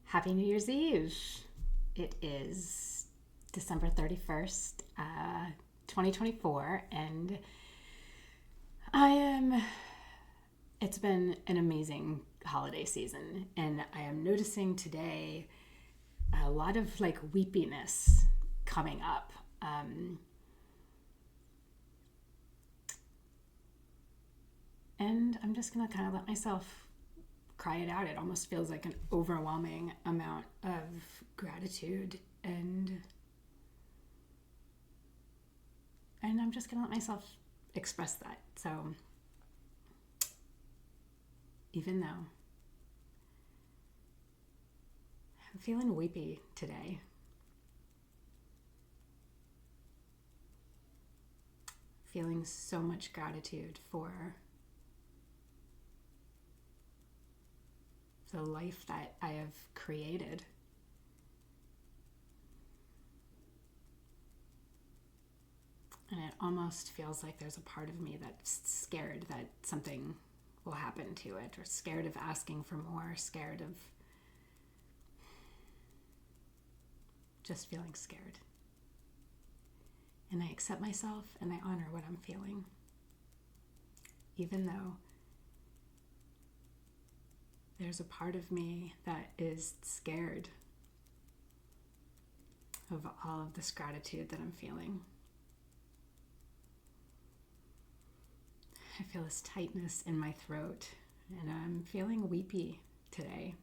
Happy New Year's Eve. It is December 31st, 2024, and it's been an amazing holiday season, and I am noticing today a lot of weepiness coming up. And I'm just going to kind of let myself cry it out. It almost feels like an overwhelming amount of gratitude, and I'm just gonna let myself express that. So even though I'm feeling weepy today, feeling so much gratitude for the life that I have created. And it almost feels like there's a part of me that's scared that something will happen to it, or scared of asking for more, scared of just feeling scared. And I accept myself and I honor what I'm feeling, even though there's a part of me that is scared of all of this gratitude that I'm feeling. I feel this tightness in my throat, and I'm feeling weepy today.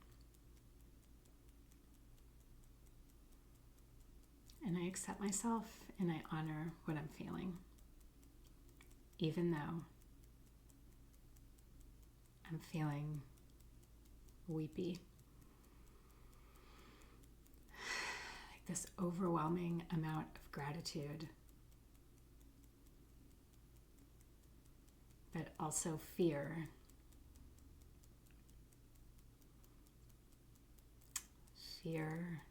And I accept myself and I honor what I'm feeling, even though I'm feeling weepy. Like this overwhelming amount of gratitude, but also fear. Fear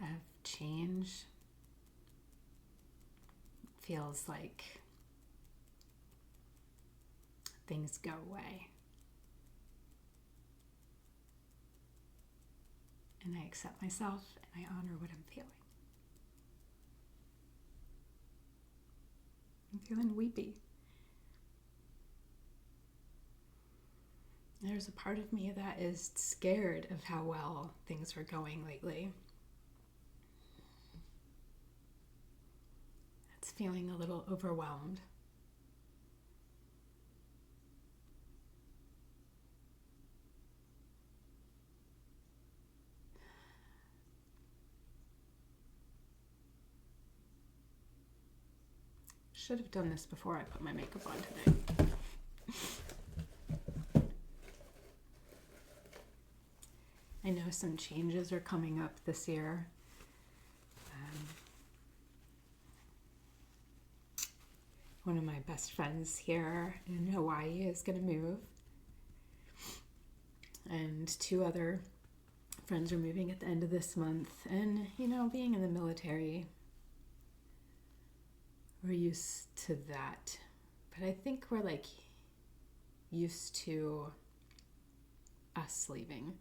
of change. Feels like things go away. And I accept myself and I honor what I'm feeling. I'm feeling weepy. There's a part of me that is scared of how well things are going lately. It's feeling a little overwhelmed. Should have done this before I put my makeup on today. I know some changes are coming up this year. One of my best friends here in Hawaii is going to move. And 2 other friends are moving at the end of this month. And, being in the military, we're used to that. But I think we're used to us leaving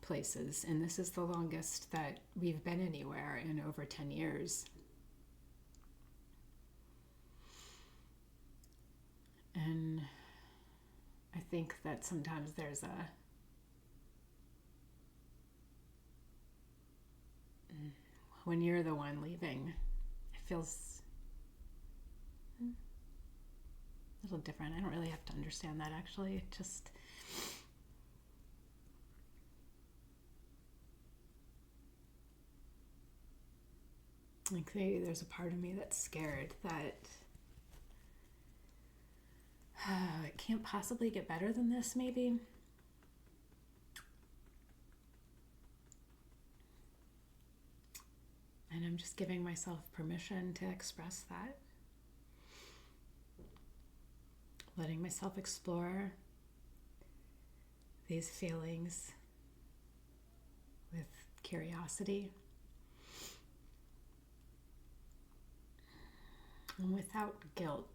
places. And this is the longest that we've been anywhere in over 10 years. And I think that sometimes there's when you're the one leaving, it feels a little different. I don't really have to understand that, actually. It just there's a part of me that's scared that it can't possibly get better than this, maybe. And I'm just giving myself permission to express that. Letting myself explore these feelings with curiosity and without guilt.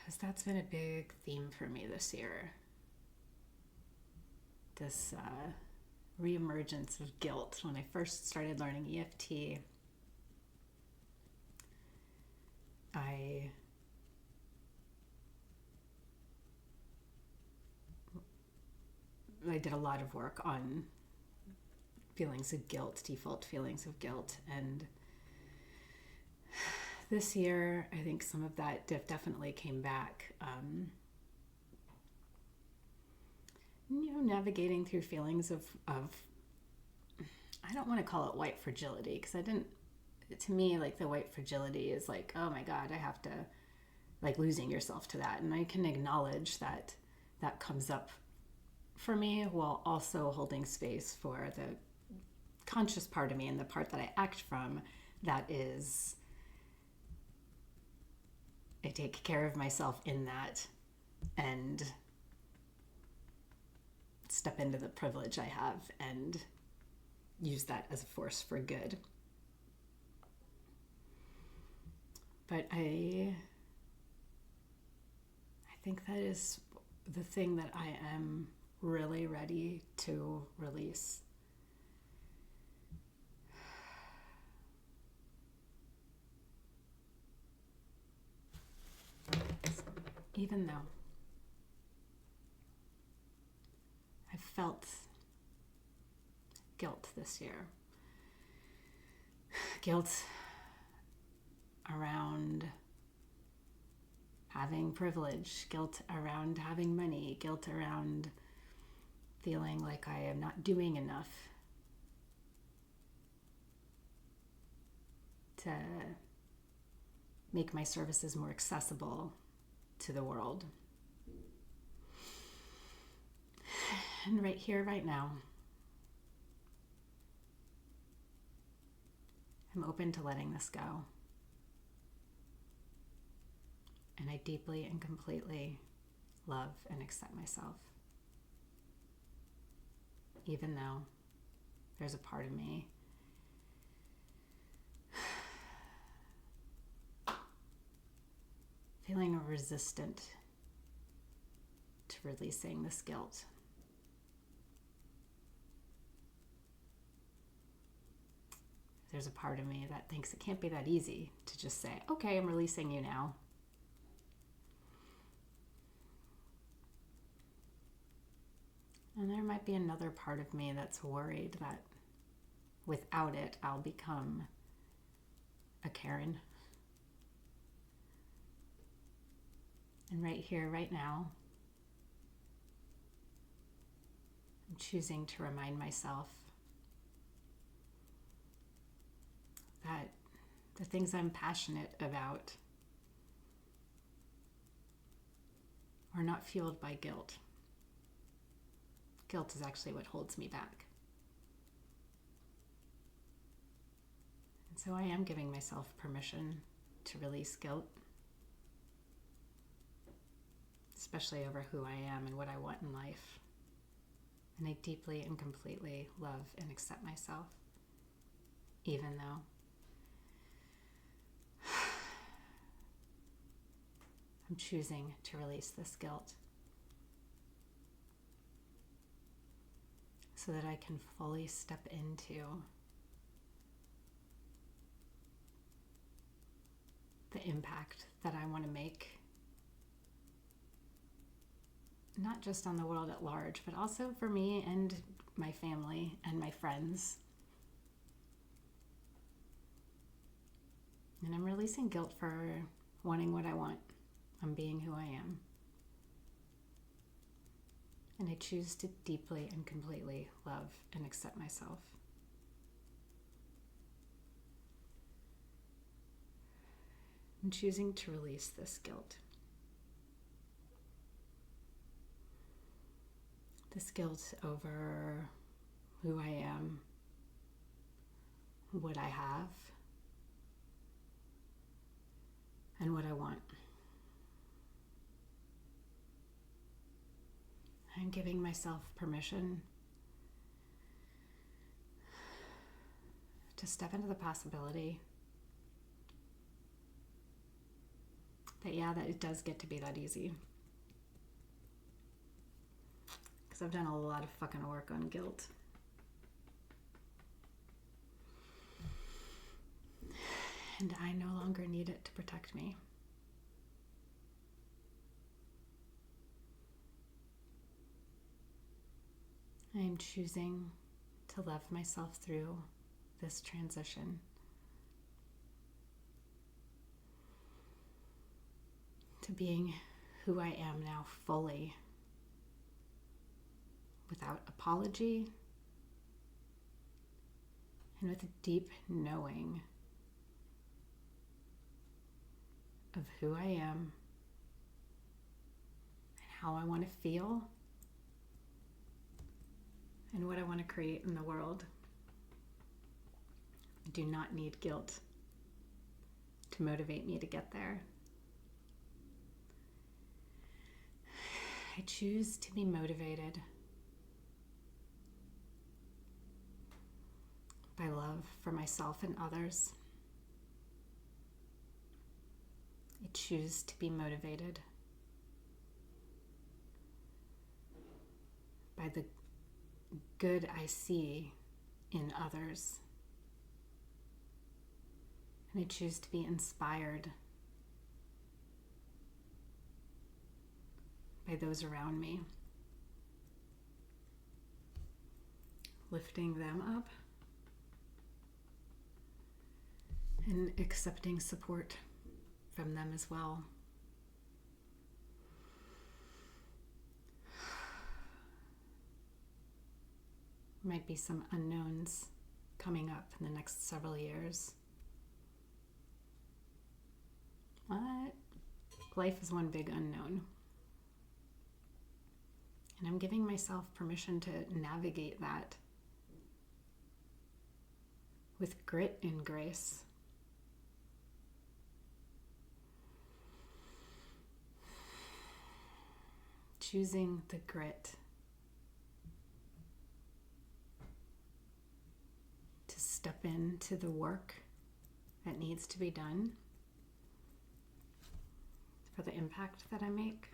because that's been a big theme for me this year. This reemergence of guilt. When I first started learning EFT, I did a lot of work on feelings of guilt, default feelings of guilt. And this year, I think some of that definitely came back. Navigating through feelings of I don't want to call it white fragility, because to me, like, the white fragility is like, oh my God, I have to, like, losing yourself to that. And I can acknowledge that comes up for me, while also holding space for the conscious part of me and the part that I act from, that is, I take care of myself in that and step into the privilege I have and use that as a force for good. But I think that is the thing that I am really ready to release. Even though I felt guilt this year, guilt around having privilege, guilt around having money, guilt around feeling like I am not doing enough to make my services more accessible to the world. And right here, right now, I'm open to letting this go. And I deeply and completely love and accept myself. Even though there's a part of me feeling resistant to releasing this guilt. There's a part of me that thinks it can't be that easy to just say, okay, I'm releasing you now. And there might be another part of me that's worried that without it, I'll become a Karen. And right here, right now, I'm choosing to remind myself that the things I'm passionate about are not fueled by guilt. Guilt is actually what holds me back. And so I am giving myself permission to release guilt, especially over who I am and what I want in life. And I deeply and completely love and accept myself, even though I'm choosing to release this guilt so that I can fully step into the impact that I want to make, not just on the world at large, but also for me and my family and my friends. And I'm releasing guilt for wanting what I want. I'm being who I am. And I choose to deeply and completely love and accept myself. I'm choosing to release this guilt. This guilt over who I am, what I have, and what I want. I'm giving myself permission to step into the possibility that it does get to be that easy. Because I've done a lot of fucking work on guilt. And I no longer need it to protect me. I am choosing to love myself through this transition. To being who I am now fully, without apology, and with a deep knowing of who I am and how I want to feel and what I want to create in the world. I do not need guilt to motivate me to get there. I choose to be motivated by love for myself and others. I choose to be motivated by the good I see in others. And I choose to be inspired by those around me, lifting them up and accepting support from them as well. Might be some unknowns coming up in the next several years. But life is one big unknown. And I'm giving myself permission to navigate that with grit and grace. Choosing the grit to step into the work that needs to be done for the impact that I make,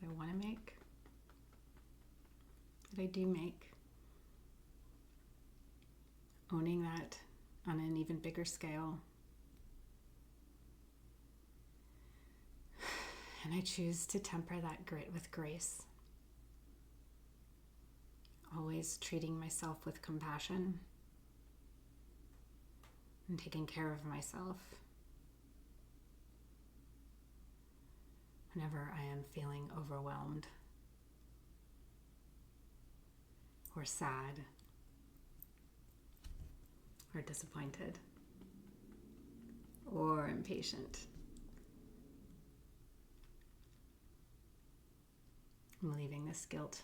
that I want to make, that I do make. Owning that on an even bigger scale. And I choose to temper that grit with grace. Always treating myself with compassion and taking care of myself whenever I am feeling overwhelmed or sad or disappointed or impatient. I'm leaving this guilt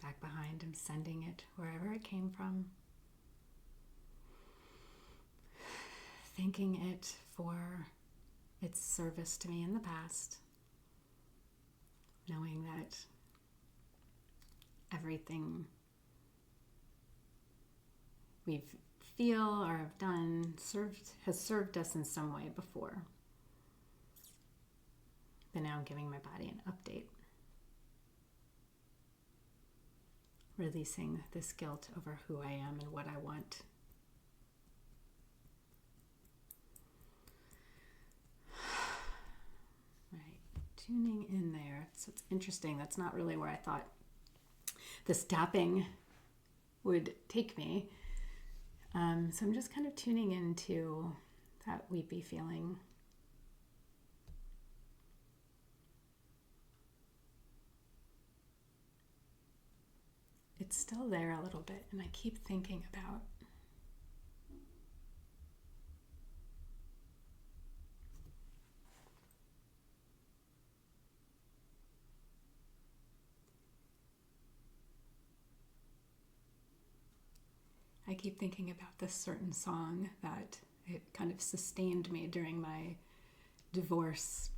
back behind and sending it wherever it came from. Thanking it for its service to me in the past. Knowing that everything we feel or have done has served us in some way before. But now I'm giving my body an update. Releasing this guilt over who I am and what I want. Right, tuning in there. So it's interesting. That's not really where I thought this tapping would take me. So I'm just kind of tuning into that weepy feeling. It's still there a little bit, and I keep thinking about this certain song that it kind of sustained me during my divorce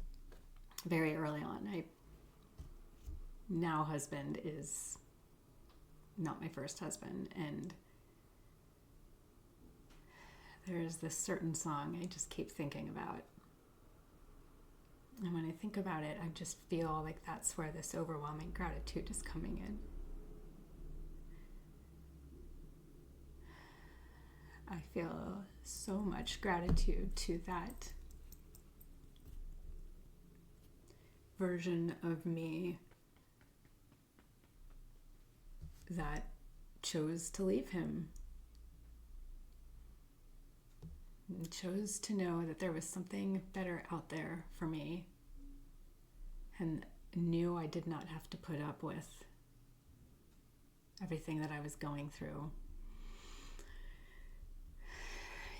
very early on. My now husband is not my first husband, and there's this certain song I just keep thinking about. And when I think about it, I just feel like that's where this overwhelming gratitude is coming in. I feel so much gratitude to that version of me that chose to leave him, and chose to know that there was something better out there for me, and knew I did not have to put up with everything that I was going through,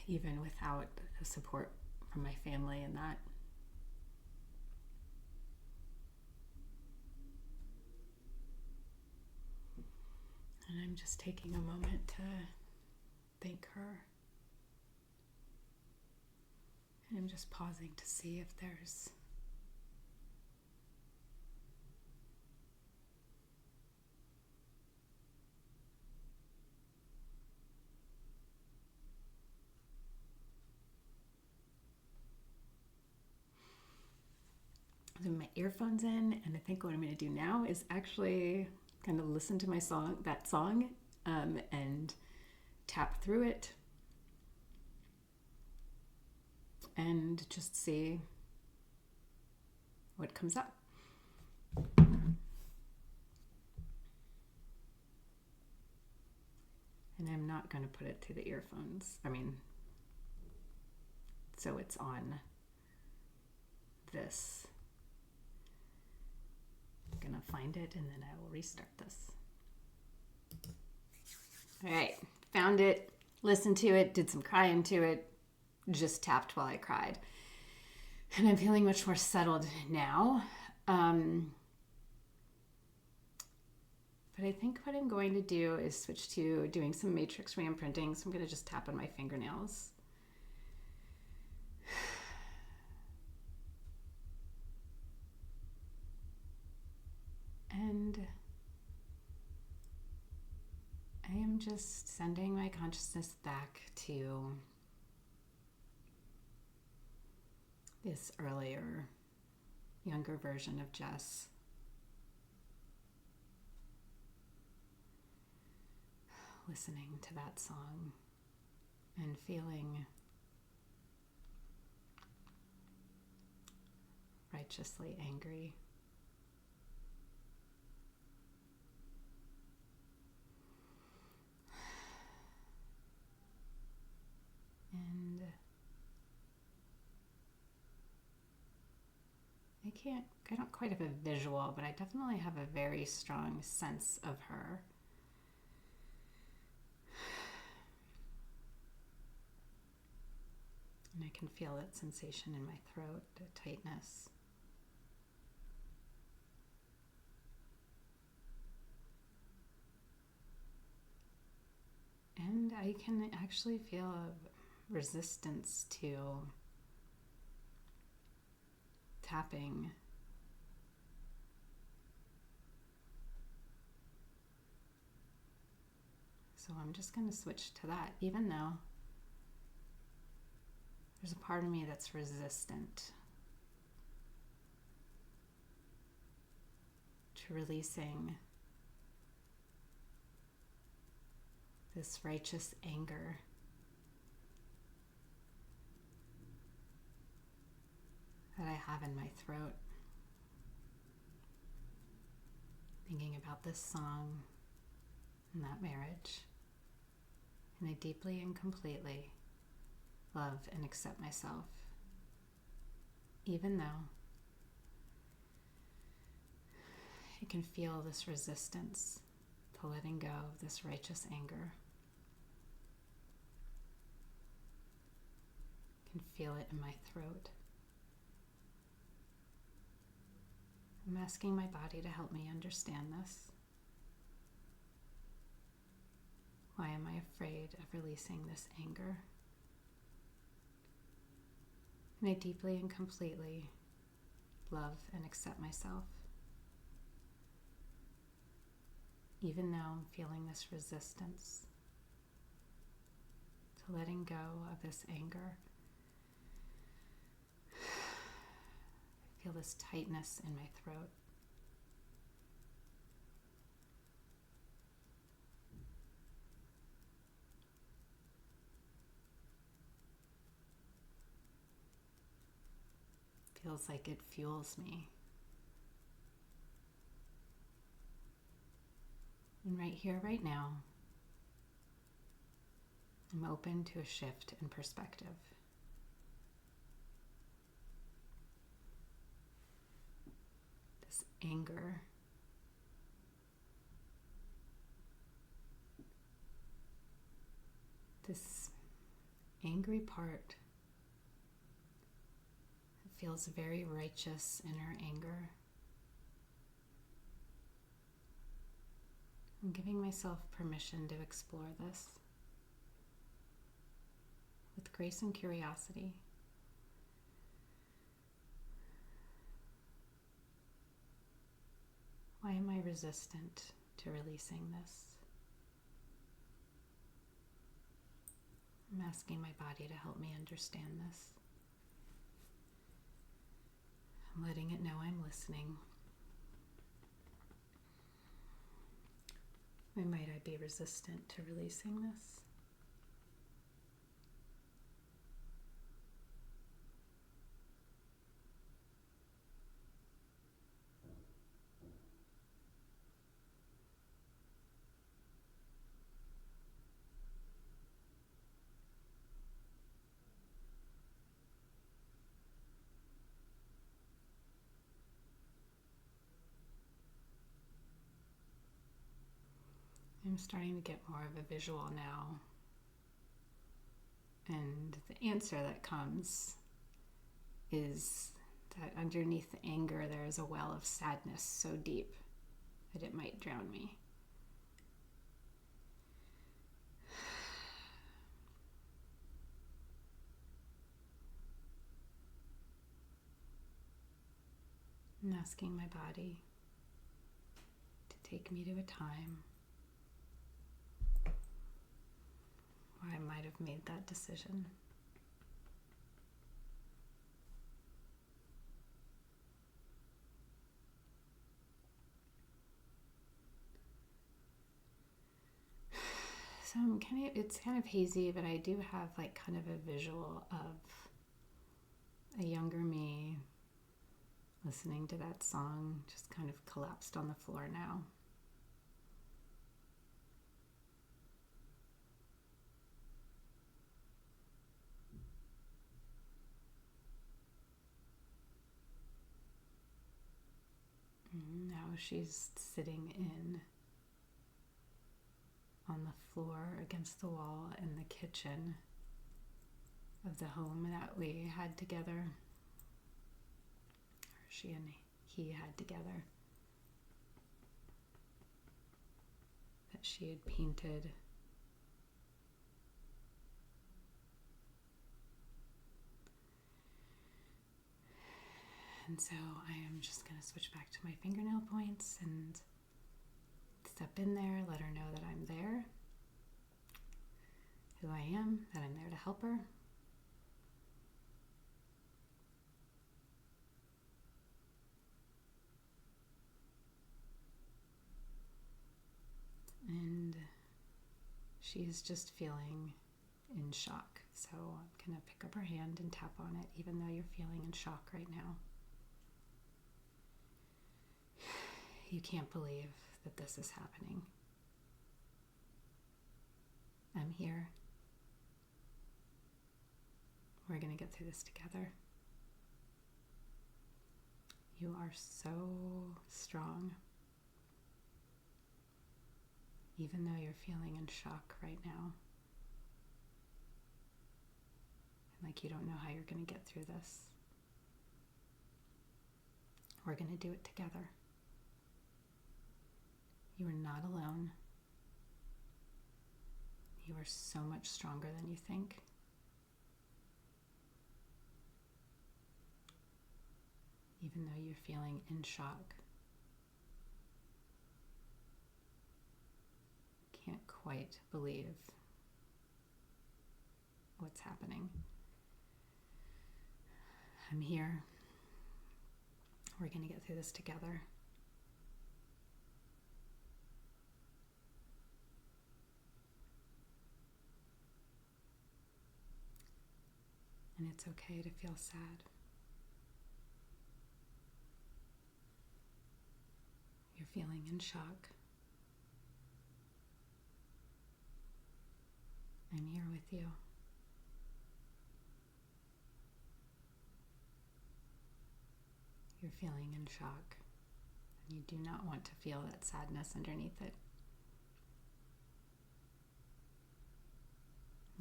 even without the support from my family and that. And I'm just taking a moment to thank her. And I'm just pausing to see if there's my earphones in, and I think what I'm going to do now is actually kind of listen to my song, and tap through it and just see what comes up. And I'm not going to put it to the earphones. So it's on this. I'm going to find it and then I will restart this. All right, found it, listened to it, did some crying to it, just tapped while I cried. And I'm feeling much more settled now. But I think what I'm going to do is switch to doing some matrix re-imprinting. So I'm going to just tap on my fingernails. And I am just sending my consciousness back to this earlier, younger version of Jess. Listening to that song and feeling righteously angry. And I don't quite have a visual, but I definitely have a very strong sense of her. And I can feel that sensation in my throat, the tightness. And I can actually feel a resistance to tapping. So I'm just going to switch to that, even though there's a part of me that's resistant to releasing this righteous anger that I have in my throat, thinking about this song and that marriage. And I deeply and completely love and accept myself, even though I can feel this resistance to letting go of this righteous anger. I can feel it in my throat. I'm asking my body to help me understand this. Why am I afraid of releasing this anger? And I deeply and completely love and accept myself, even though I'm feeling this resistance to letting go of this anger. I feel this tightness in my throat. Feels like it fuels me. And right here, right now, I'm open to a shift in perspective. This anger, this angry part, it feels very righteous in her anger. I'm giving myself permission to explore this with grace and curiosity. Why am I resistant to releasing this? I'm asking my body to help me understand this. I'm letting it know I'm listening. Why might I be resistant to releasing this? I'm starting to get more of a visual now. And the answer that comes is that underneath the anger there is a well of sadness so deep that it might drown me. I'm asking my body to take me to a time where I might have made that decision. So it's kind of hazy, but I do have like kind of a visual of a younger me listening to that song, just kind of collapsed on the floor now. Now she's sitting on the floor against the wall in the kitchen of the home that we had together, or she and he had together, that she had painted. And so I am just going to switch back to my fingernail points and step in there, let her know that I'm there, who I am, that I'm there to help her. And she's just feeling in shock. So I'm going to pick up her hand and tap on it, even though you're feeling in shock right now. You can't believe that this is happening. I'm here. We're going to get through this together. You are so strong. Even though you're feeling in shock right now. And like you don't know how you're going to get through this. We're going to do it together. You are not alone. You are so much stronger than you think. Even though you're feeling in shock. Can't quite believe what's happening. I'm here. We're going to get through this together. And it's okay to feel sad. You're feeling in shock. I'm here with you. You're feeling in shock, and you do not want to feel that sadness underneath it.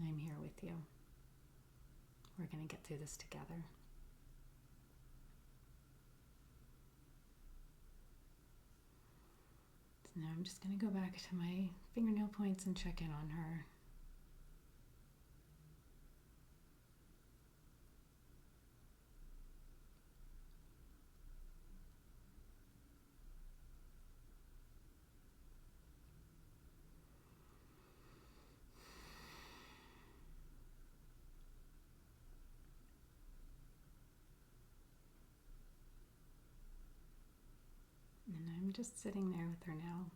I'm here with you. We're going to get through this together. So now I'm just going to go back to my fingernail points and check in on her. And I'm just sitting there with her now.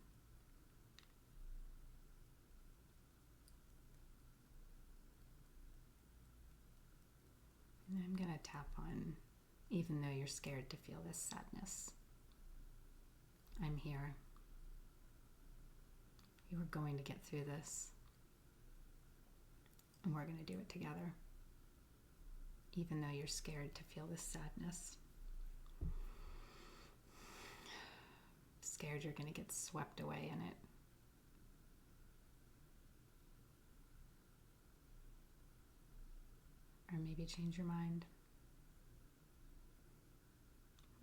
And I'm going to tap on, even though you're scared to feel this sadness. I'm here. You are going to get through this. And we're going to do it together. Even though you're scared to feel this sadness. Scared you're going to get swept away in it. Or maybe change your mind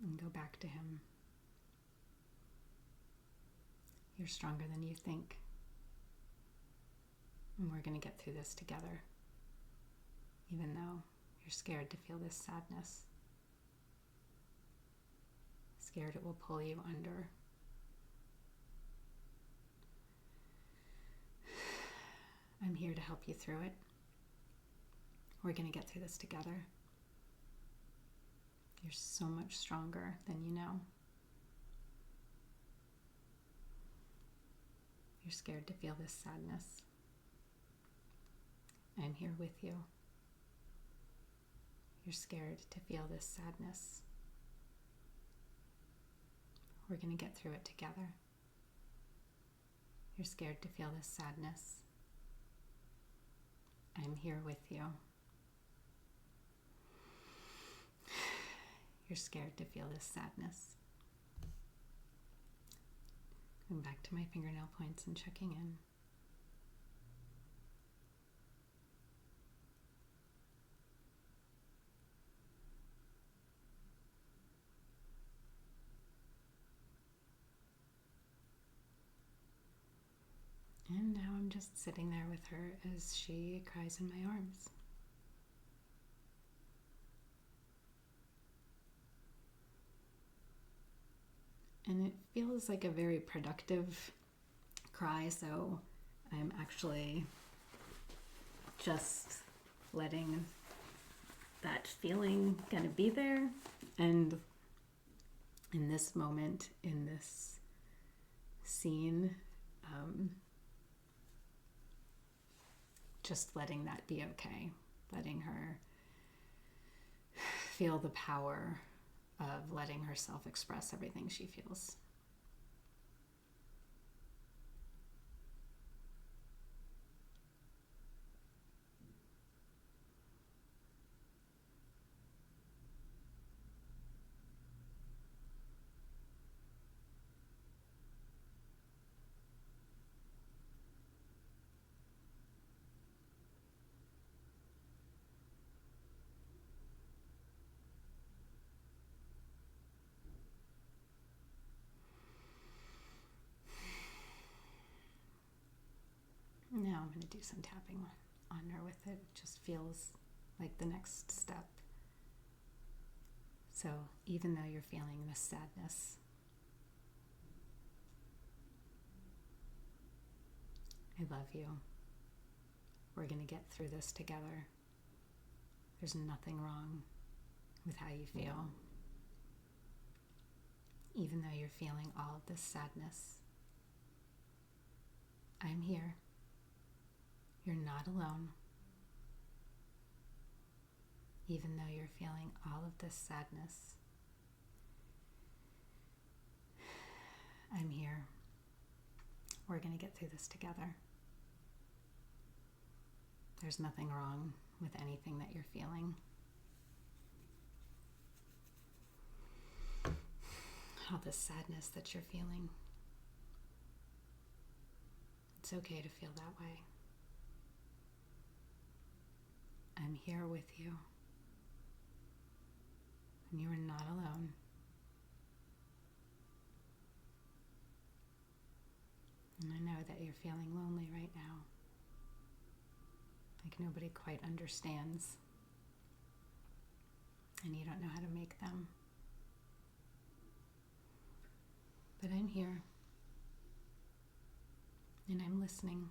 and go back to him. You're stronger than you think. And we're going to get through this together. Even though you're scared to feel this sadness. Scared it will pull you under. I'm here to help you through it. We're going to get through this together. You're so much stronger than you know. You're scared to feel this sadness. I'm here with you. You're scared to feel this sadness. We're going to get through it together. You're scared to feel this sadness. I'm here with you. You're scared to feel this sadness. Going back to my fingernail points and checking in. And now I'm just sitting there with her as she cries in my arms. And it feels like a very productive cry, so I'm actually just letting that feeling kind of be there. And in this moment, in this scene, just letting that be okay. Letting her feel the power of letting herself express everything she feels. Now I'm going to do some tapping on her with it. It just feels like the next step. So even though you're feeling this sadness, I love you. We're going to get through this together. There's nothing wrong with how you feel. even though you're feeling all of this sadness. I'm here. You're not alone. Even though you're feeling all of this sadness, I'm here. We're going to get through this together. There's nothing wrong with anything that you're feeling. All this sadness that you're feeling. It's okay to feel that way. I'm here with you. And you are not alone. And I know that you're feeling lonely right now. Like nobody quite understands. And you don't know how to make them. But I'm here. And I'm listening.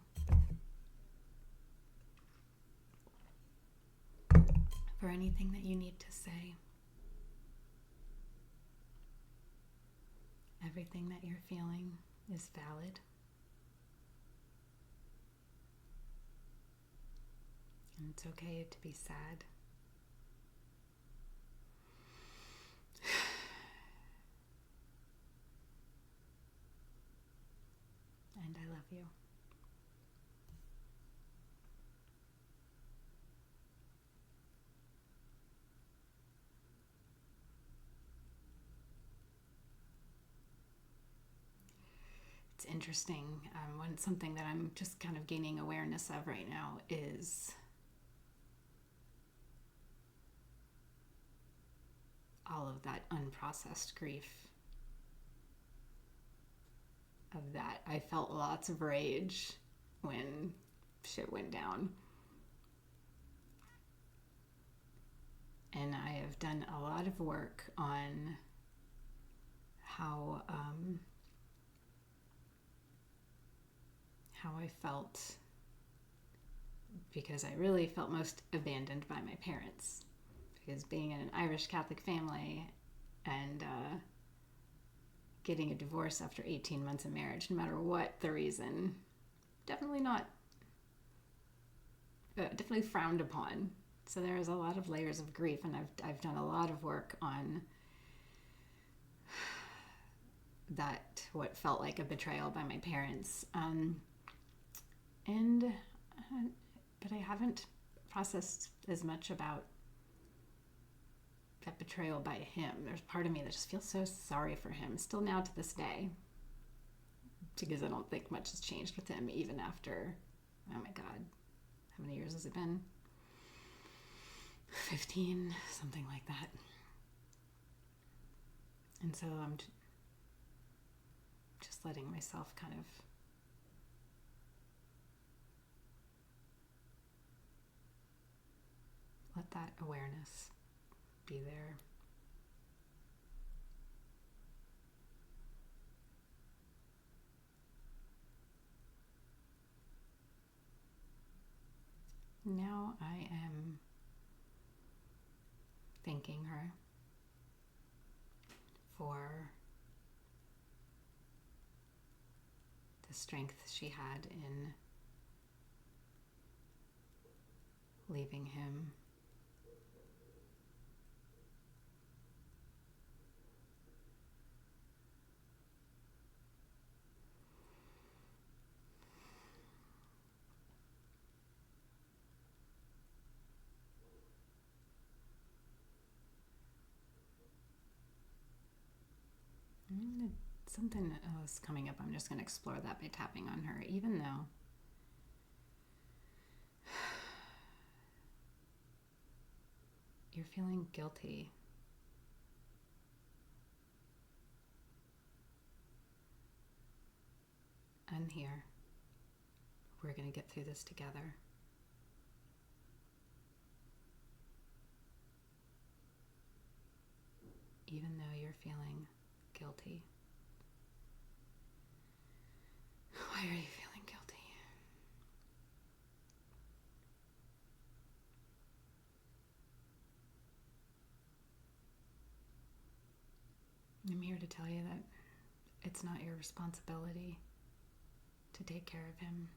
For anything that you need to say. Everything that you're feeling is valid. And it's okay to be sad. And I love you. It's interesting. Something that I'm just kind of gaining awareness of right now is all of that unprocessed grief. Of that, I felt lots of rage when shit went down. And I have done a lot of work on how I felt, because I really felt most abandoned by my parents. Because being in an Irish Catholic family and getting a divorce after 18 months of marriage, no matter what the reason, definitely frowned upon. So there's a lot of layers of grief, and I've done a lot of work on that, what felt like a betrayal by my parents. But I haven't processed as much about that betrayal by him. There's part of me that just feels so sorry for him, still now to this day, because I don't think much has changed with him, even after, oh my God, how many years has it been? 15, something like that. And so I'm just letting myself kind of let that awareness be there. Now I am thanking her for the strength she had in leaving him. Something else coming up. I'm just going to explore that by tapping on her, even though you're feeling guilty. I'm here. We're going to get through this together. Even though you're feeling guilty. Why are you feeling guilty? I'm here to tell you that it's not your responsibility to take care of him.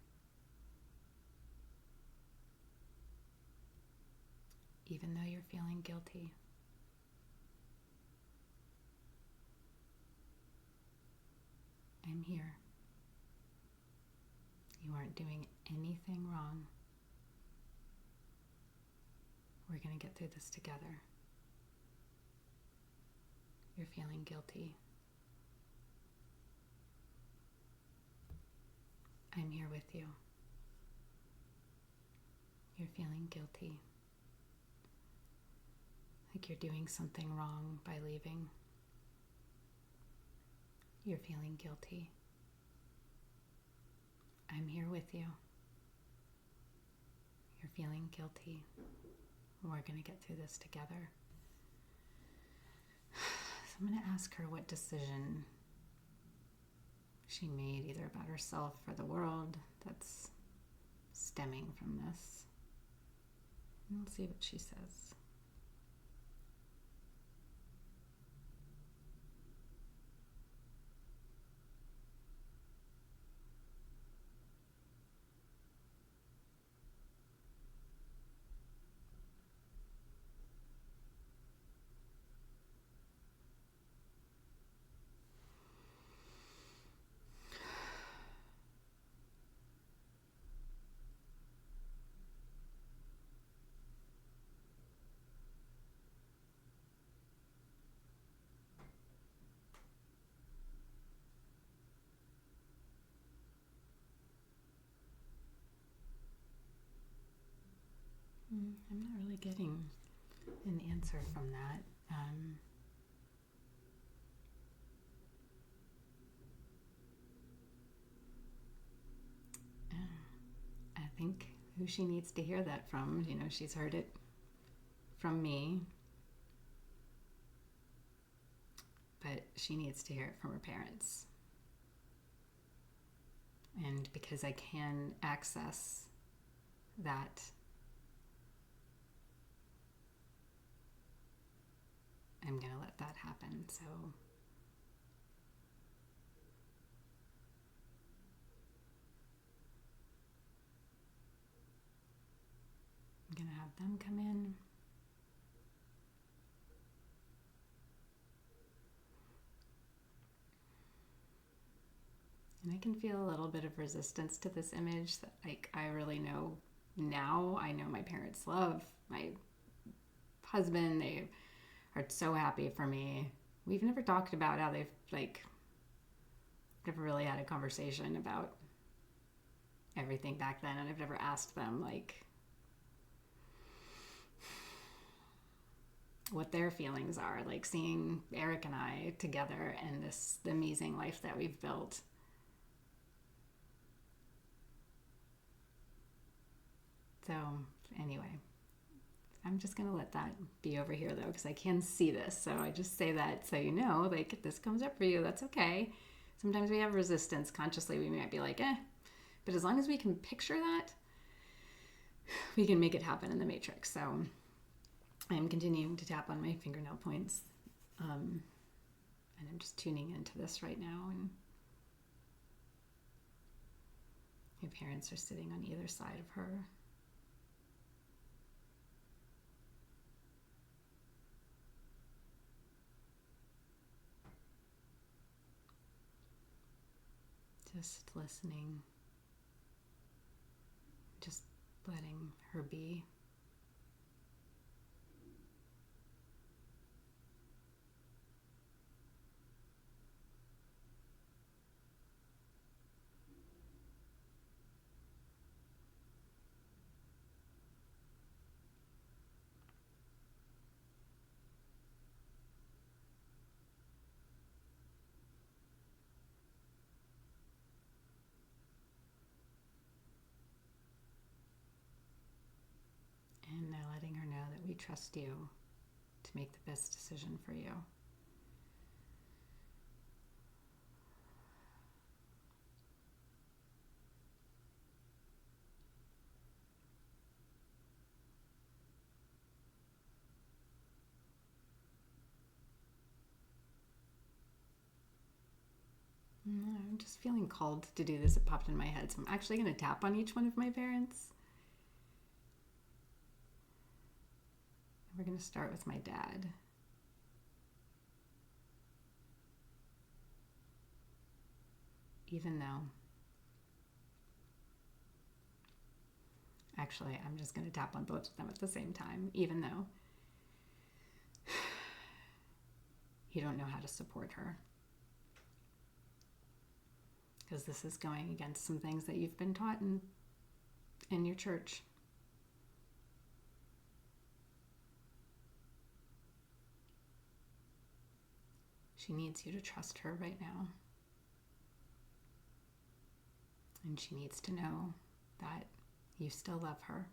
Even though you're feeling guilty. I'm here. You aren't doing anything wrong. We're going to get through this together. You're feeling guilty. I'm here with you. You're feeling guilty. Like you're doing something wrong by leaving. You're feeling guilty. I'm here with you. You're feeling guilty. We're going to get through this together. So I'm going to ask her what decision she made, either about herself or the world, that's stemming from this. And we'll see what she says. I'm not really getting an answer from that. I think who she needs to hear that from, she's heard it from me, but she needs to hear it from her parents. And because I can access that, I'm going to let that happen. So I'm going to have them come in. And I can feel a little bit of resistance to this image that, I really know now. I know my parents love my husband. They are so happy for me. We've never talked about how they've, never really had a conversation about everything back then. And I've never asked them, what their feelings are, seeing Eric and I together and this amazing life that we've built. So anyway, I'm just going to let that be over here though, because I can see this. So I just say that so if this comes up for you, that's okay. Sometimes we have resistance consciously. We might be like, but as long as we can picture that, we can make it happen in the matrix. So I'm continuing to tap on my fingernail points. And I'm just tuning into this right now. And my parents are sitting on either side of her. Just listening, just letting her be. And letting her know that we trust you to make the best decision for you. I'm just feeling called to do this. It popped in my head. So I'm actually going to tap on each one of my parents. We're going to start with my dad. Even though, actually, I'm just going to tap on both of them at the same time. Even though you don't know how to support her. Because this is going against some things that you've been taught in your church. She needs you to trust her right now. And she needs to know that you still love her,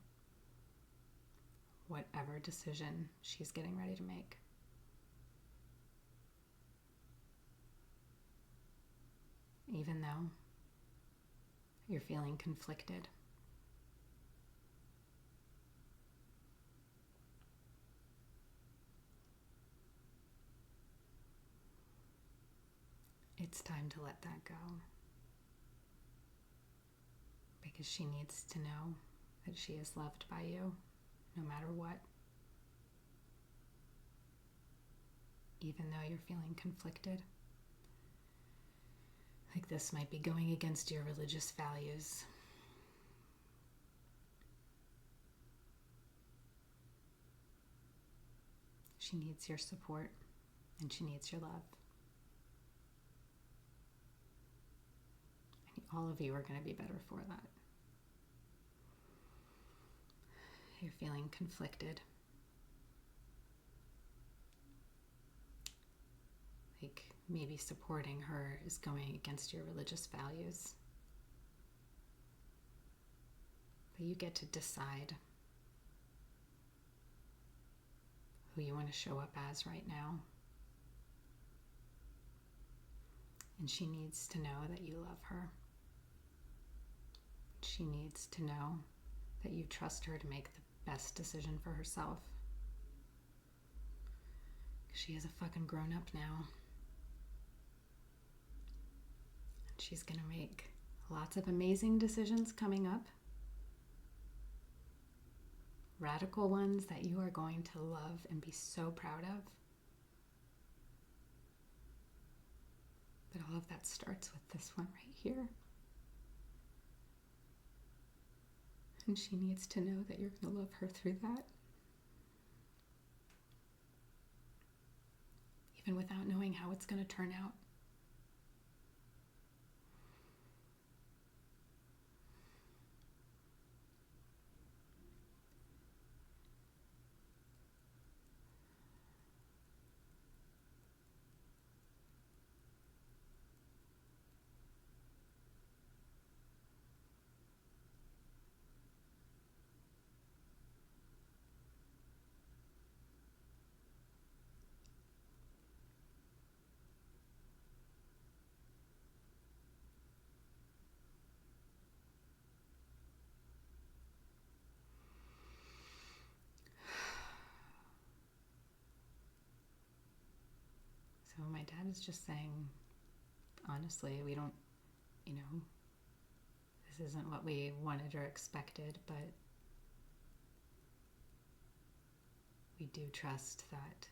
whatever decision she's getting ready to make. Even though you're feeling conflicted. It's time to let that go. Because she needs to know that she is loved by you, no matter what. Even though you're feeling conflicted. Like this might be going against your religious values. She needs your support, and she needs your love. And all of you are going to be better for that. You're feeling conflicted. Like maybe supporting her is going against your religious values. But you get to decide who you want to show up as right now. And she needs to know that you love her. She needs to know that you trust her to make the best decision for herself. She is a fucking grown up now. She's going to make lots of amazing decisions coming up. Radical ones that you are going to love and be so proud of. But all of that starts with this one right here. And she needs to know that you're going to love her through that. Even without knowing how it's going to turn out. So my dad is just saying, honestly, we don't, this isn't what we wanted or expected, but we do trust that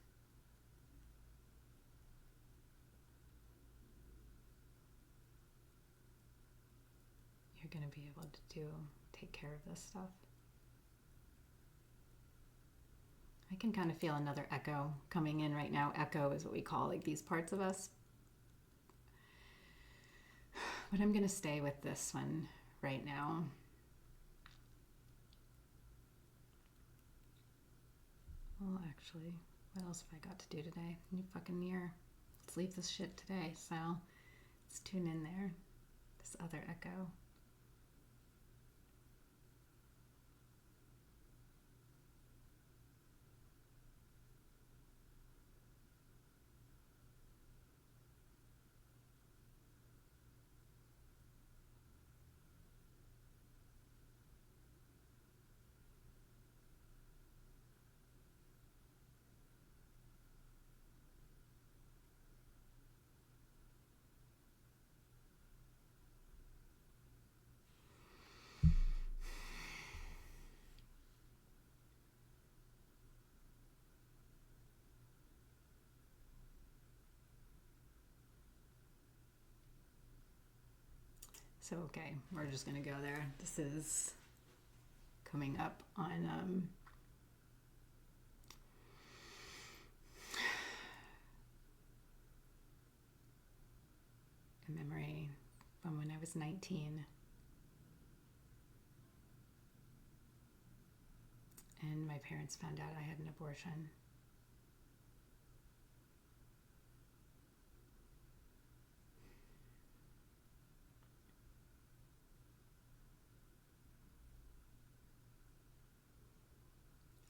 you're going to be able to take care of this stuff. I can kind of feel another echo coming in right now. Echo is what we call like these parts of us. But I'm going to stay with this one right now. Well, actually, what else have I got to do today? New fucking year. Let's leave this shit today. So let's tune in there. This other echo. So, okay, we're just going to go there. This is coming up on a memory from when I was 19. And my parents found out I had an abortion.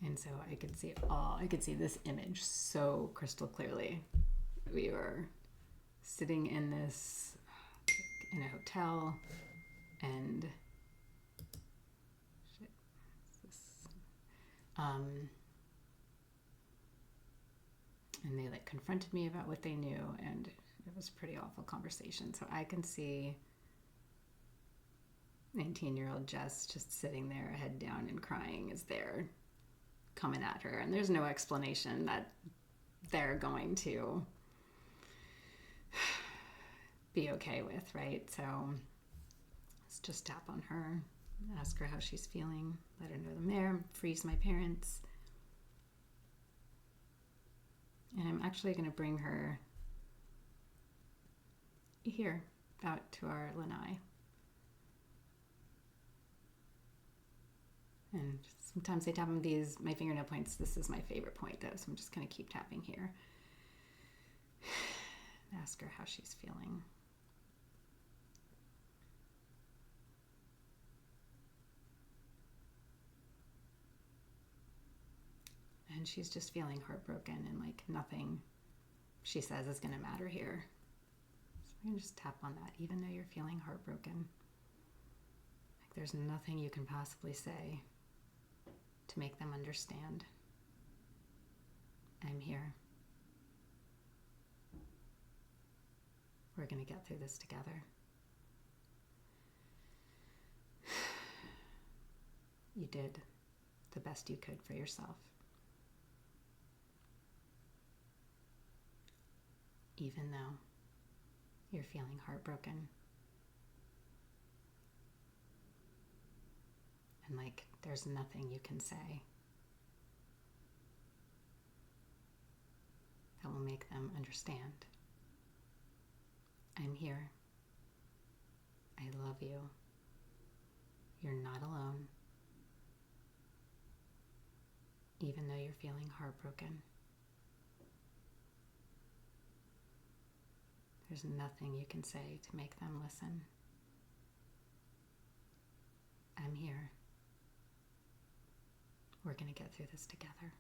And so I could see this image so crystal clearly. We were sitting in a hotel, and and they like confronted me about what they knew, and it was a pretty awful conversation. So I can see 19-year-old Jess just sitting there, head down and crying as they're coming at her, and there's no explanation that they're going to be okay with, right? So let's just tap on her, ask her how she's feeling, let her know I'm there, freeze my parents. And I'm actually going to bring her here out to our lanai. And sometimes I tap on my fingernail points. This is my favorite point though, so I'm just going to keep tapping here. Ask her how she's feeling. And she's just feeling heartbroken, and like nothing she says is going to matter here. So we're going to just tap on that, even though you're feeling heartbroken. Like there's nothing you can possibly say to make them understand. I'm here. We're going to get through this together. You did the best you could for yourself. Even though you're feeling heartbroken. And like there's nothing you can say that will make them understand. I'm here. I love you. You're not alone. Even though you're feeling heartbroken. There's nothing you can say to make them listen. I'm here. We're going to get through this together.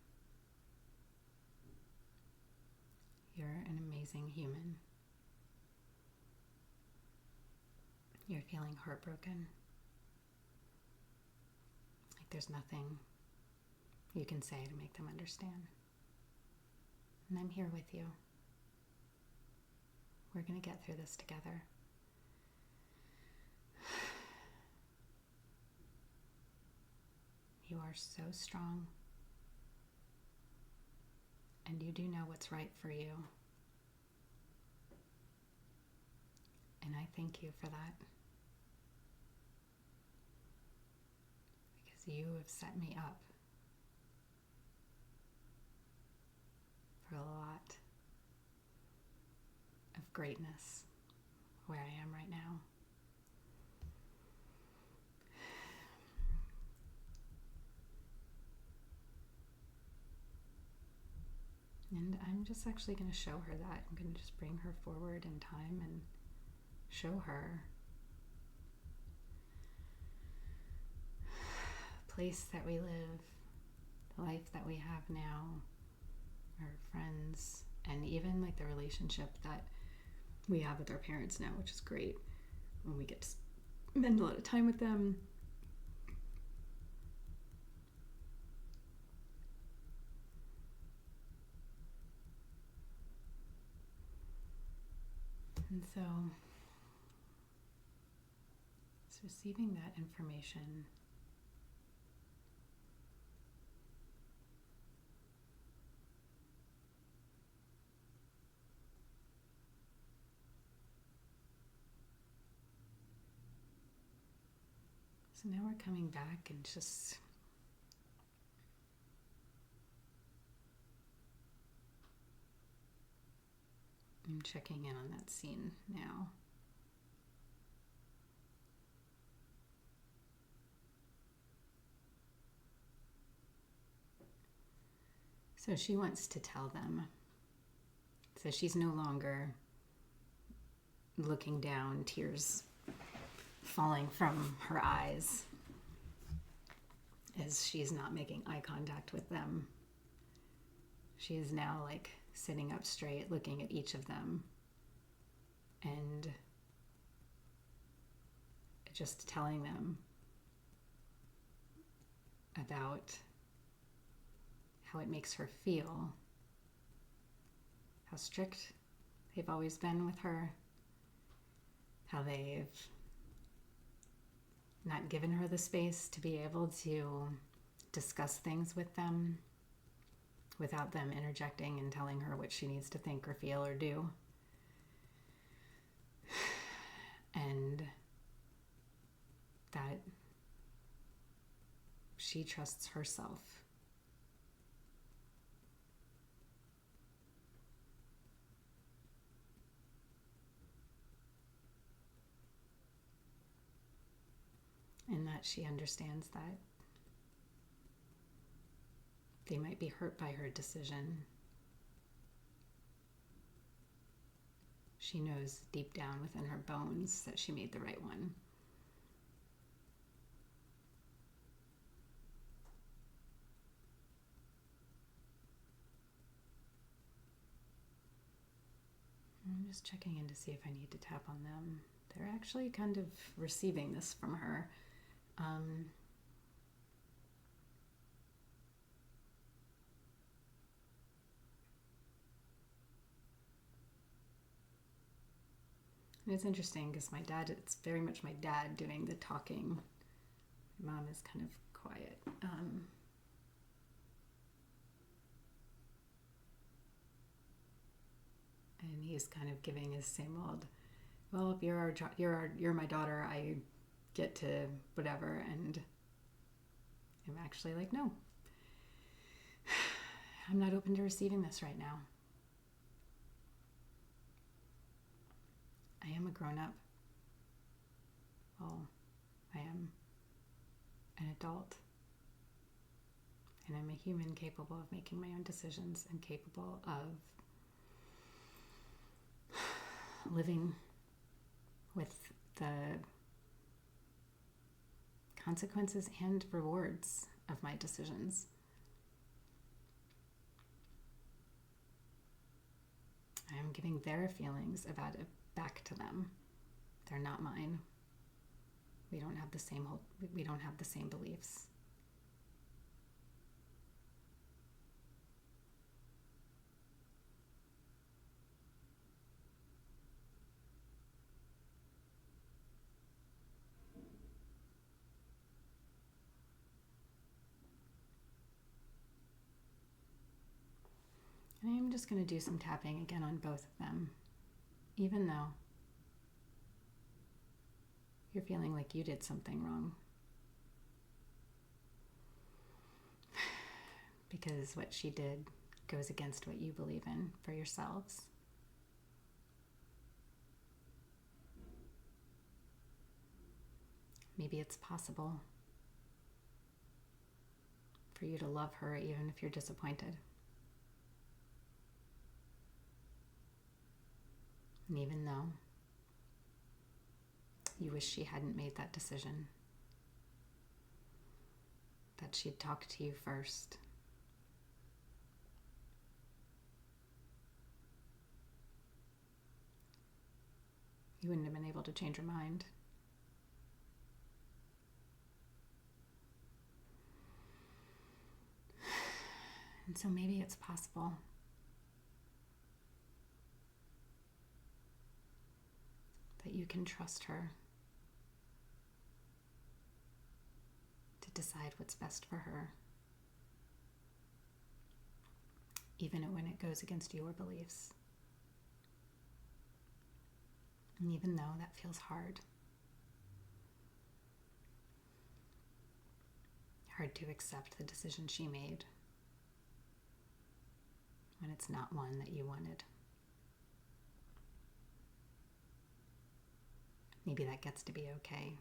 You're an amazing human. You're feeling heartbroken. Like there's nothing you can say to make them understand. And I'm here with you. We're going to get through this together. You are so strong. And you do know what's right for you. And I thank you for that. Because you have set me up for a lot of greatness where I am right now. And I'm just actually going to show her that. I'm going to just bring her forward in time and show her the place that we live, the life that we have now, our friends, and even like the relationship that we have with our parents now, which is great. When we get to spend a lot of time with them. And so it's receiving that information. So now we're coming back and just I'm checking in on that scene now. So she wants to tell them. So she's no longer looking down, tears falling from her eyes as she's not making eye contact with them. She is now like sitting up straight, looking at each of them and just telling them about how it makes her feel, how strict they've always been with her, how they've not given her the space to be able to discuss things with them without them interjecting and telling her what she needs to think or feel or do. And that she trusts herself. And that she understands that they might be hurt by her decision. She knows deep down within her bones that she made the right one. I'm just checking in to see if I need to tap on them. They're actually kind of receiving this from her. And it's interesting because it's very much my dad doing the talking. My mom is kind of quiet. And he's kind of giving his same old, well, if you're my daughter, I get to whatever. And I'm actually like, no, I'm not open to receiving this right now. I am a grown-up. Well, I am an adult. And I'm a human capable of making my own decisions and capable of living with the consequences and rewards of my decisions. I am giving their feelings about it back to them. They're not mine. We don't have the same beliefs. And I'm just going to do some tapping again on both of them, even though you're feeling like you did something wrong. Because what she did goes against what you believe in for yourselves. Maybe it's possible for you to love her even if you're disappointed. And even though you wish she hadn't made that decision, that she'd talked to you first. You wouldn't have been able to change her mind. And so maybe it's possible that you can trust her to decide what's best for her, even when it goes against your beliefs. And even though that feels hard. hard to accept the decision she made when it's not one that you wanted. Maybe that gets to be okay.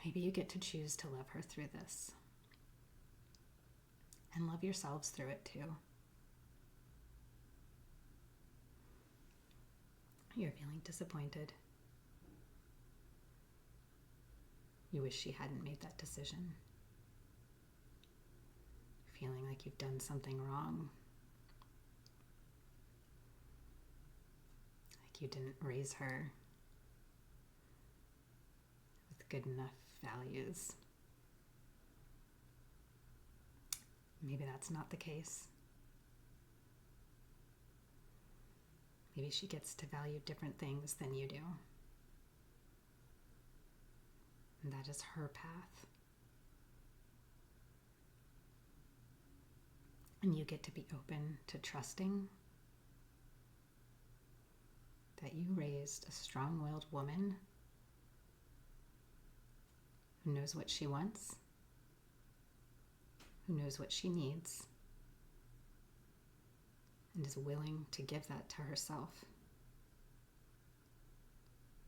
Maybe you get to choose to love her through this. And love yourselves through it too. You're feeling disappointed. You wish she hadn't made that decision. Feeling like you've done something wrong. Like you didn't raise her with good enough values. Maybe that's not the case. Maybe she gets to value different things than you do. And that is her path. And you get to be open to trusting that you raised a strong-willed woman who knows what she wants, who knows what she needs, and is willing to give that to herself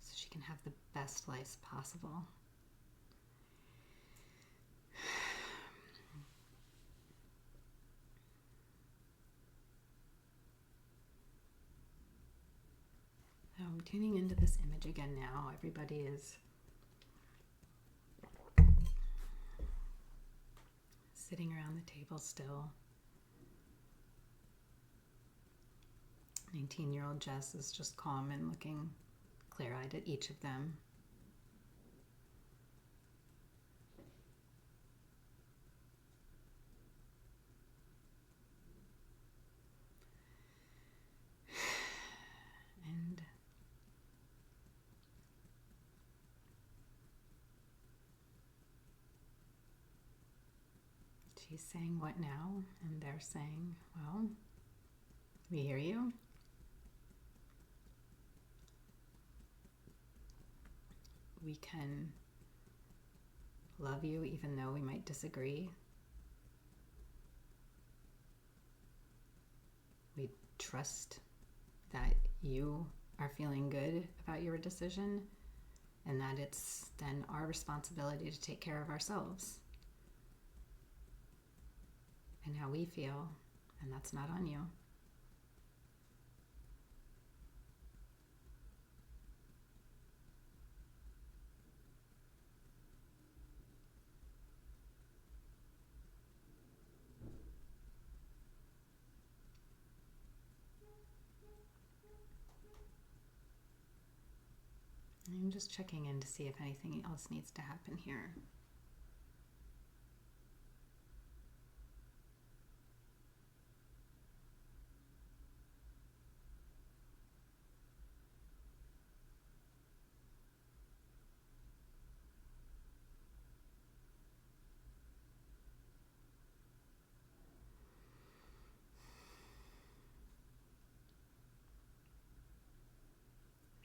so she can have the best life possible. I'm tuning into this image again now. Everybody is sitting around the table still. 19-year-old Jess is just calm and looking clear-eyed at each of them. And she's saying, "What now?" And they're saying, "Well, we hear you. We can love you even though we might disagree. We trust that you are feeling good about your decision and that it's then our responsibility to take care of ourselves and how we feel, and that's not on you." I'm just checking in to see if anything else needs to happen here.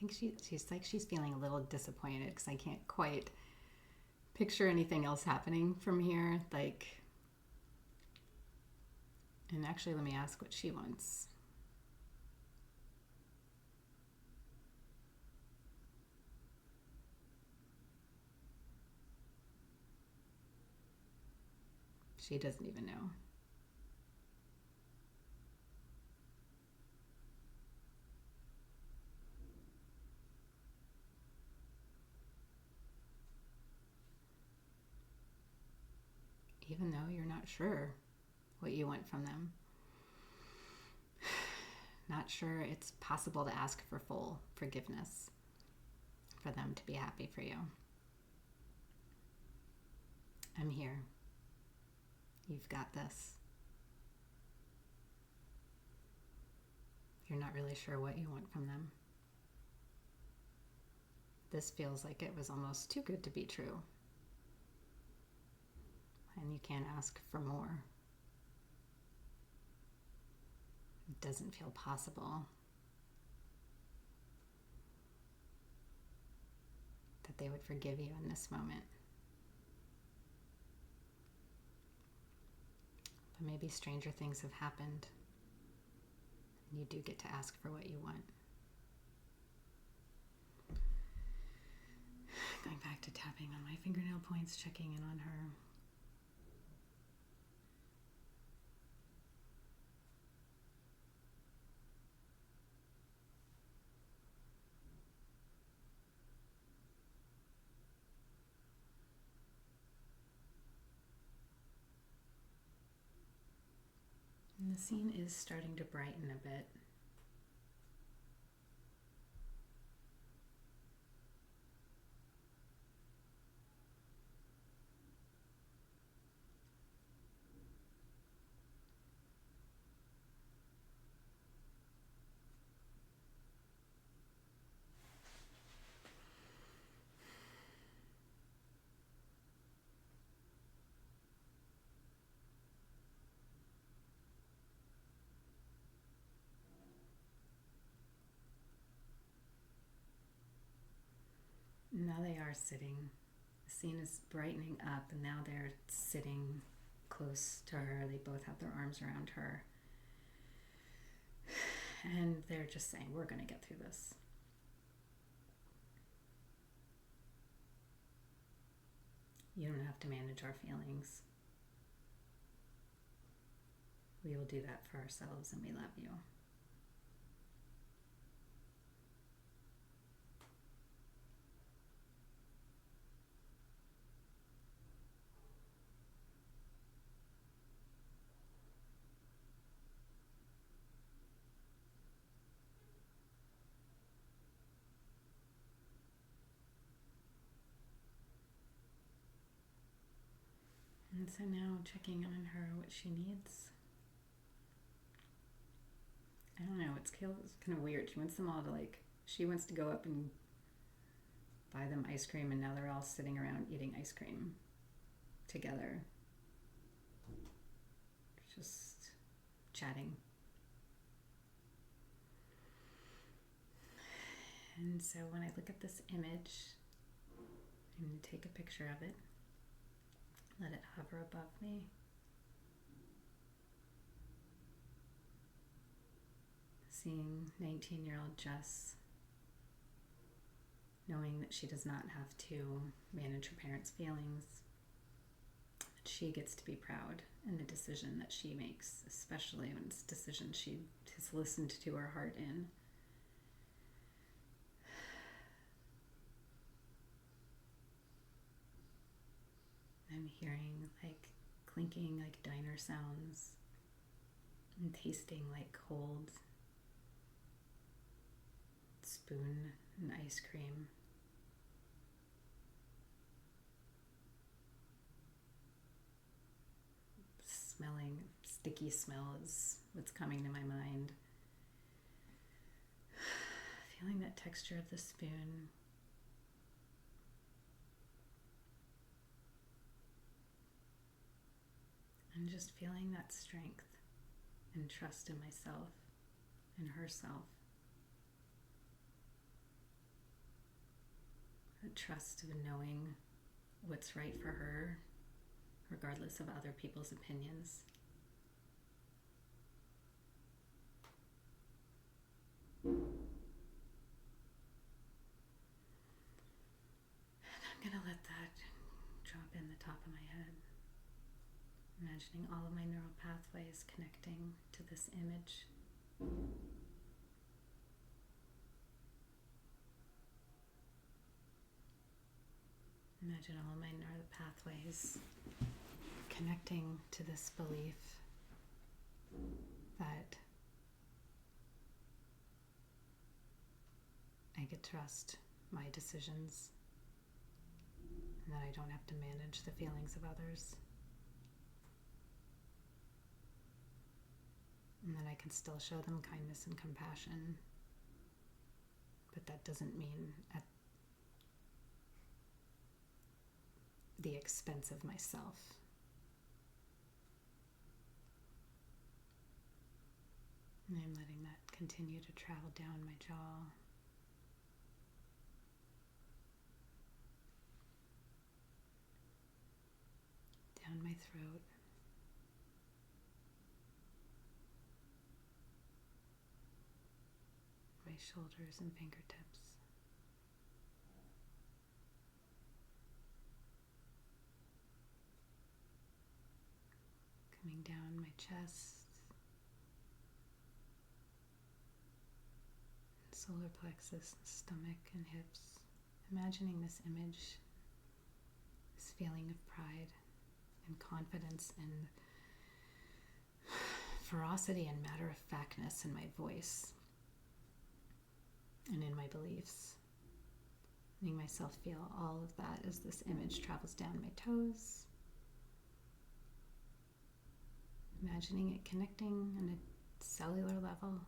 I think she's feeling a little disappointed because I can't quite picture anything else happening from here. And actually, let me ask what she wants. She doesn't even know. Even though you're not sure what you want from them. Not sure it's possible to ask for full forgiveness for them to be happy for you. I'm here. You've got this. You're not really sure what you want from them. This feels like it was almost too good to be true. And you can't ask for more. It doesn't feel possible that they would forgive you in this moment. But maybe stranger things have happened, and you do get to ask for what you want. Going back to tapping on my fingernail points, checking in on her. And the scene is starting to brighten a bit. Now they are sitting. The scene is brightening up, and now they're sitting close to her. They both have their arms around her. And they're just saying, we're going to get through this. You don't have to manage our feelings. We will do that for ourselves, and we love you. And so now checking on her, what she needs. I don't know, it's kind of weird. She wants them all to she wants to go up and buy them ice cream, and now they're all sitting around eating ice cream together. Just chatting. And so when I look at this image, I'm going to take a picture of it. Let it hover above me. Seeing 19-year-old Jess, knowing that she does not have to manage her parents' feelings, that she gets to be proud in the decision that she makes, especially when it's a decision she has listened to her heart in. I'm hearing clinking diner sounds and tasting cold spoon and ice cream. Smelling, sticky smell is what's coming to my mind. Feeling that texture of the spoon. And just feeling that strength and trust in myself and herself. The trust of knowing what's right for her, regardless of other people's opinions. And I'm going to let that drop in the top of my head. Imagining all of my neural pathways connecting to this image. Imagine all of my neural pathways connecting to this belief that I could trust my decisions and that I don't have to manage the feelings of others. And that I can still show them kindness and compassion, but that doesn't mean at the expense of myself. And I'm letting that continue to travel down my jaw. my throat. My shoulders and fingertips. Coming down my chest, solar plexus, stomach, and hips. Imagining this image, this feeling of pride and confidence and ferocity and matter-of-factness in my voice and in my beliefs. Letting myself feel all of that as this image travels down my toes. Imagining it connecting on a cellular level.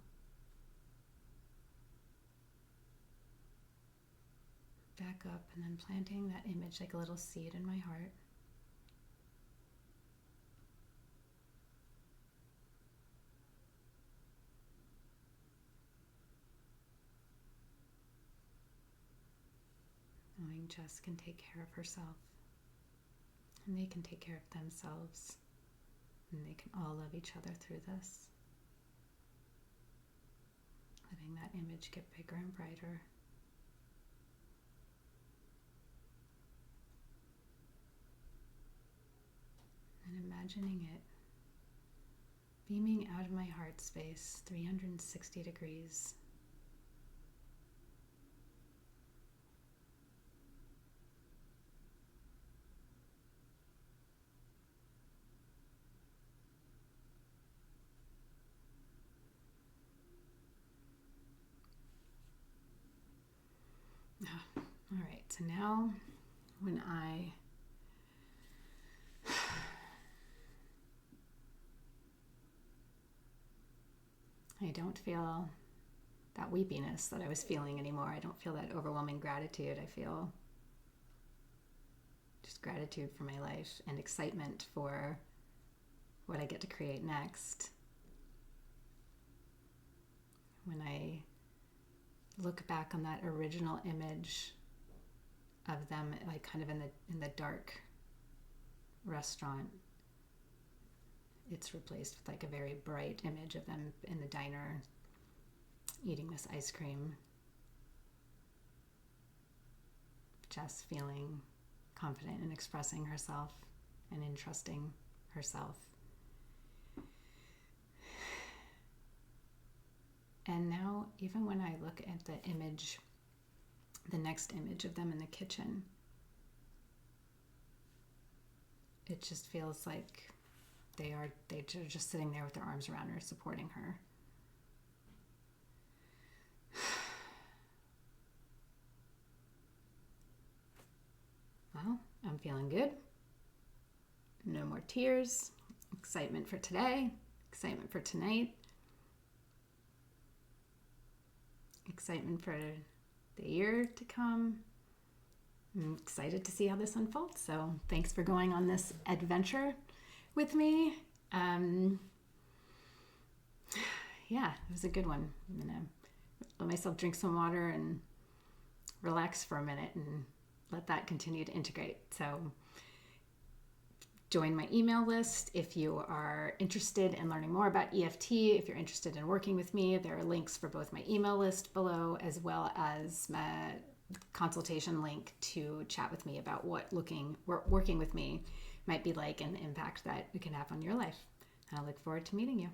Back up and then planting that image like a little seed in my heart. Knowing Jess can take care of herself and they can take care of themselves and they can all love each other through this. Letting that image get bigger and brighter. And imagining it beaming out of my heart space 360 degrees. All right, so now when I don't feel that weepiness that I was feeling anymore. I don't feel that overwhelming gratitude. I feel just gratitude for my life and excitement for what I get to create next. When I look back on that original image of them, like kind of in the dark restaurant, it's replaced with like a very bright image of them in the diner eating this ice cream. Just feeling confident in expressing herself and in trusting herself. And now, even when I look at the image, the next image of them in the kitchen, it just feels like they're just sitting there with their arms around her, supporting her. Well, I'm feeling good. No more tears. Excitement for today. Excitement for tonight. Excitement for the year to come. I'm excited to see how this unfolds. So thanks for going on this adventure with me. Yeah, it was a good one. I'm going to let myself drink some water and relax for a minute and let that continue to integrate. So join my email list if you are interested in learning more about EFT. If you're interested in working with me, there are links for both my email list below as well as my consultation link to chat with me about what working with me might be like and the impact that it can have on your life. And I look forward to meeting you.